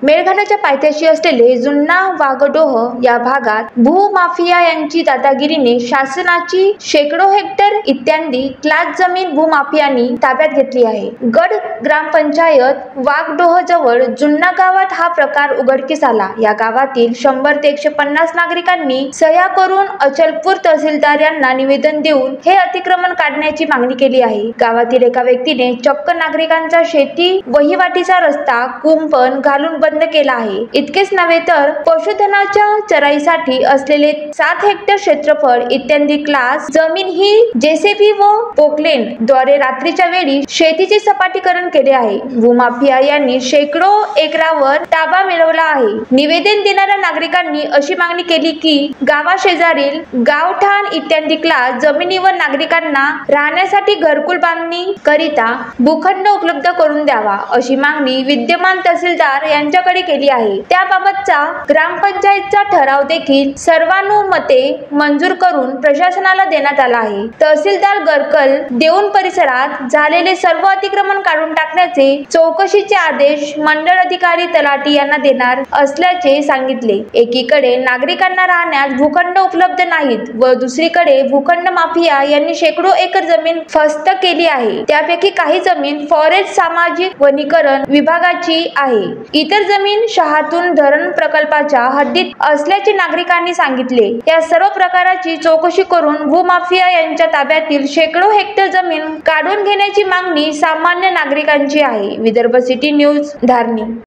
मेळघाटाच्या पायथ्याशी असलेले जुन्ना वाघडोह या भागात भूमाफिया यांची दादागिरीने शासनाची शेकडो हेक्टर इत्यादी क्लास जमीन भूमाफियांनी ताब्यात घेतली आहे। गड ग्रामपंचायत वाघडोह जवळ जुन्ना गावात हा प्रकार उघडकीस आला। या गावातील 100 ते 150 नागरिकांनी सह्या करून अचलपूर तहसीलदार यांना निवेदन देऊन हे अतिक्रमण काढण्याची मागणी केली आहे। गावातील एका व्यक्तीने चक्क नागरिकांचा शेती वहिवाटीचा रस्ता कुंपण घालून बंद केला आहे। इतकेच नव्हे तर पशुधनाच्या चराईसाठी असलेले 7 हेक्टर क्षेत्रफळ इत्यादी क्लास जमीन ही जेसीबी व पोकलेन द्वारे रात्रीच्या वेळी शेतीचे सपाटीकरण केले आहे। भूमाफिया यांनी शेकडो एकरावर ताबा मिळवला आहे। निवेदन देणाऱ्या नागरिकांनी अशी मागणी केली की गावाशेजारील गावठाण इत्यादी क्लास जमिनीवर नागरिकांना राहण्यासाठी घरकुल बांधणी करिता भूखंड उपलब्ध करून द्यावा, अशी मागणी विद्यमान तहसीलदार यांच्याकडे केली आहे। त्याबाबतचा ग्रामपंचायतचा ठराव देखील सर्वानुमते मंजूर करून प्रशासनाला देण्यात आला आहे। तहसीलदार गरकल देऊन परिसरात झालेले सर्व अतिक्रमण काढून टाकण्याचे चौकशीचे आदेश मंडळ अधिकारी तलाठी यांना देणार असल्याचे सांगितले। एकीकडे नागरिकांना राहण्यास भूखंड उपलब्ध नाहीत व दुसरीकडे भूखंड माफिया यांनी शेकडो एकर जमीन फस्त केली आहे। त्यापैकी काही जमीन फॉरेस्ट सामाजिक वनीकरण विभागाची आहे, इतर जमीन शहातून धरण प्रकल्पाच्या हद्दीत असल्याचे नागरिकांनी सांगितले। या सर्व प्रकाराची चौकशी करून भूमाफिया यांच्या ताब्यातील शेकडो हेक्टर जमीन काढून घेण्याची मागणी सामान्य नागरिकांची आहे। Vidarbha city news, Dharni.